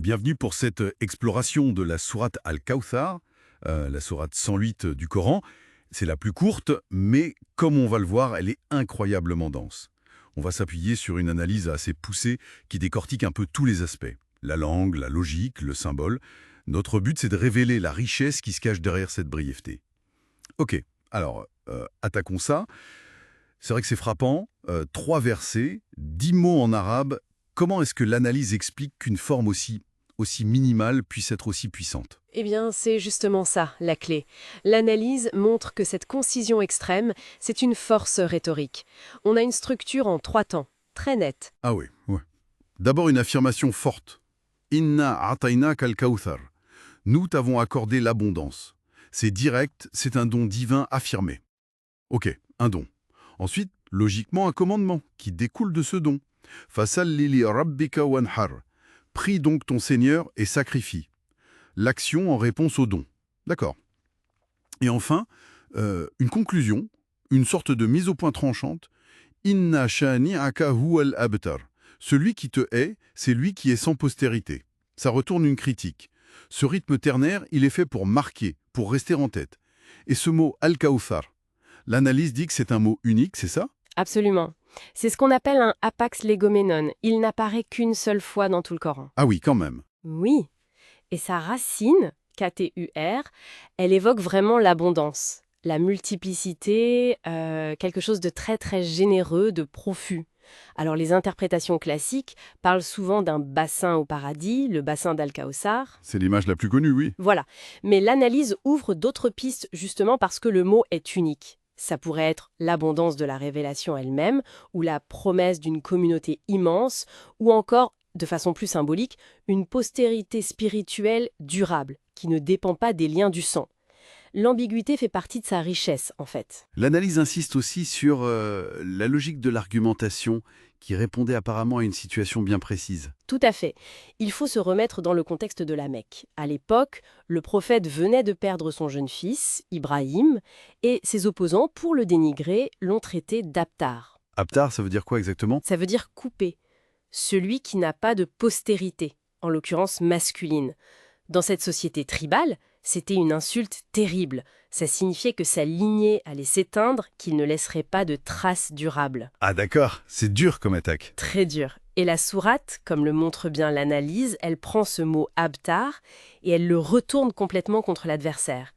Bienvenue pour cette exploration de la sourate Al-Kawthar, la sourate 108 du Coran. C'est la plus courte, mais comme on va le voir, elle est incroyablement dense. On va s'appuyer sur une analyse assez poussée qui décortique un peu tous les aspects. La langue, la logique, le symbole. Notre but, c'est de révéler la richesse qui se cache derrière cette brièveté. Ok, alors, attaquons ça. C'est vrai que c'est frappant. 3 versets, 10 mots en arabe. Comment est-ce que l'analyse explique qu'une forme aussi minimale puisse être aussi puissante? Eh bien, c'est justement ça, la clé. L'analyse montre que cette concision extrême, c'est une force rhétorique. On a une structure en 3 temps, très nette. Ah oui, ouais. D'abord une affirmation forte. Inna atayna kal kawthar. Nous t'avons accordé l'abondance. C'est direct, c'est un don divin affirmé. Ok, un don. Ensuite, logiquement, un commandement qui découle de ce don. Fasalli li rabbika wanhar. Prie donc ton Seigneur et sacrifie. L'action en réponse au don. D'accord. Et enfin, une conclusion, une sorte de mise au point tranchante. Inna shani'aka huwal abtar. Celui qui te hait, c'est lui qui est sans postérité. Ça retourne une critique. Ce rythme ternaire, il est fait pour marquer, pour rester en tête. Et ce mot al-Kawthar, l'analyse dit que c'est un mot unique, c'est ça? Absolument. C'est ce qu'on appelle un apax legomenon. Il n'apparaît qu'une seule fois dans tout le Coran. Ah oui, quand même. Oui. Et sa racine, K-T-U-R, elle évoque vraiment l'abondance, la multiplicité, quelque chose de très très généreux, de profus. Alors les interprétations classiques parlent souvent d'un bassin au paradis, le bassin d'Al-Kawthar. C'est l'image la plus connue, oui. Voilà. Mais l'analyse ouvre d'autres pistes justement parce que le mot est unique. Ça pourrait être l'abondance de la révélation elle-même, ou la promesse d'une communauté immense, ou encore, de façon plus symbolique, une postérité spirituelle durable, qui ne dépend pas des liens du sang. L'ambiguïté fait partie de sa richesse, en fait. L'analyse insiste aussi sur la logique de l'argumentation qui répondait apparemment à une situation bien précise. Tout à fait. Il faut se remettre dans le contexte de la Mecque. À l'époque, le prophète venait de perdre son jeune fils, Ibrahim, et ses opposants, pour le dénigrer, l'ont traité d'Abtar. Abtar, ça veut dire quoi exactement? Ça veut dire coupé, celui qui n'a pas de postérité, en l'occurrence masculine. Dans cette société tribale, c'était une insulte terrible. Ça signifiait que sa lignée allait s'éteindre, qu'il ne laisserait pas de traces durables. Ah d'accord, c'est dur comme attaque. Très dur. Et la sourate, comme le montre bien l'analyse, elle prend ce mot abtar et elle le retourne complètement contre l'adversaire.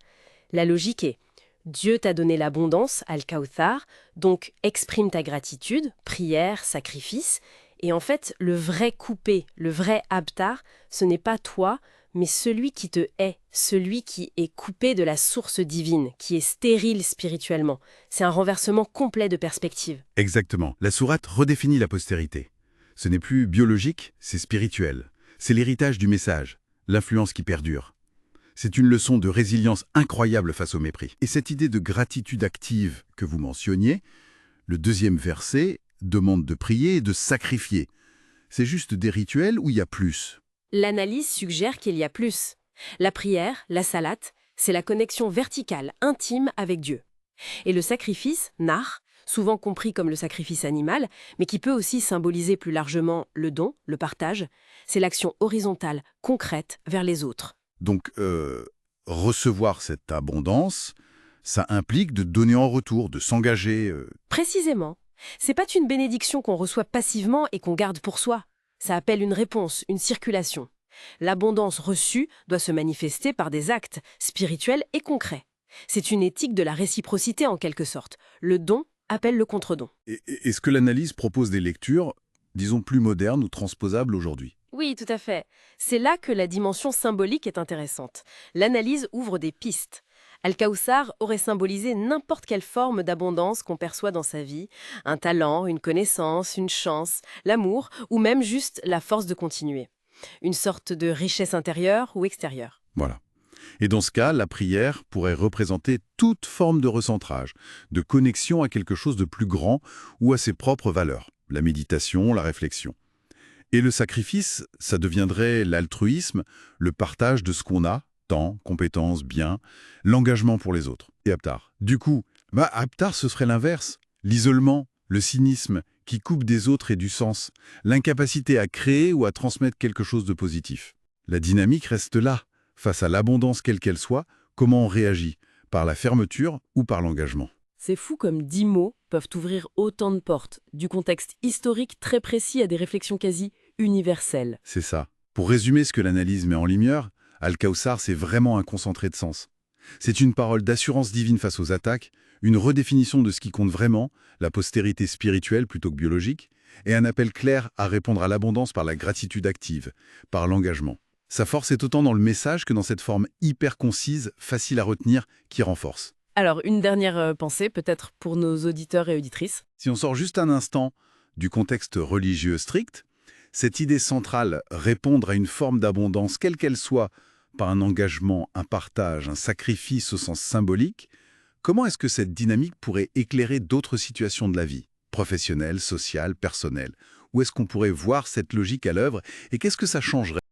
La logique est: Dieu t'a donné l'abondance, al-Kawthar, donc exprime ta gratitude, prière, sacrifice. Et en fait, le vrai coupé, le vrai abtar, ce n'est pas toi, mais celui qui te hait, celui qui est coupé de la source divine, qui est stérile spirituellement. C'est un renversement complet de perspective. Exactement. La sourate redéfinit la postérité. Ce n'est plus biologique, c'est spirituel. C'est l'héritage du message, l'influence qui perdure. C'est une leçon de résilience incroyable face au mépris. Et cette idée de gratitude active que vous mentionniez, le 2e verset demande de prier et de sacrifier. C'est juste des rituels où il y a plus? L'analyse suggère qu'il y a plus. La prière, la salate, c'est la connexion verticale, intime avec Dieu. Et le sacrifice, nar, souvent compris comme le sacrifice animal, mais qui peut aussi symboliser plus largement le don, le partage, c'est l'action horizontale, concrète, vers les autres. Donc, recevoir cette abondance, ça implique de donner en retour, de s'engager. Précisément. C'est pas une bénédiction qu'on reçoit passivement et qu'on garde pour soi. Ça appelle une réponse, une circulation. L'abondance reçue doit se manifester par des actes spirituels et concrets. C'est une éthique de la réciprocité en quelque sorte. Le don appelle le contre-don. Est-ce que l'analyse propose des lectures, disons, plus modernes ou transposables aujourd'hui? Oui, tout à fait. C'est là que la dimension symbolique est intéressante. L'analyse ouvre des pistes. Al-Kawthar aurait symbolisé n'importe quelle forme d'abondance qu'on perçoit dans sa vie, un talent, une connaissance, une chance, l'amour, ou même juste la force de continuer. Une sorte de richesse intérieure ou extérieure. Voilà. Et dans ce cas, la prière pourrait représenter toute forme de recentrage, de connexion à quelque chose de plus grand ou à ses propres valeurs, la méditation, la réflexion. Et le sacrifice, ça deviendrait l'altruisme, le partage de ce qu'on a, temps, compétences, biens, l'engagement pour les autres. Et Abtar. Du coup, Abtar, ce serait l'inverse. L'isolement, le cynisme, qui coupe des autres et du sens, l'incapacité à créer ou à transmettre quelque chose de positif. La dynamique reste là. Face à l'abondance quelle qu'elle soit, comment on réagit? Par la fermeture ou par l'engagement? C'est fou comme 10 mots peuvent ouvrir autant de portes, du contexte historique très précis à des réflexions quasi universelles. C'est ça. Pour résumer ce que l'analyse met en lumière, Al-Kawthar, c'est vraiment un concentré de sens. C'est une parole d'assurance divine face aux attaques, une redéfinition de ce qui compte vraiment, la postérité spirituelle plutôt que biologique, et un appel clair à répondre à l'abondance par la gratitude active, par l'engagement. Sa force est autant dans le message que dans cette forme hyper concise, facile à retenir, qui renforce. Alors, une dernière pensée, peut-être pour nos auditeurs et auditrices. Si on sort juste un instant du contexte religieux strict, cette idée centrale, répondre à une forme d'abondance, quelle qu'elle soit, par un engagement, un partage, un sacrifice au sens symbolique, comment est-ce que cette dynamique pourrait éclairer d'autres situations de la vie, professionnelle, sociale, personnelle? Où est-ce qu'on pourrait voir cette logique à l'œuvre et qu'est-ce que ça changerait?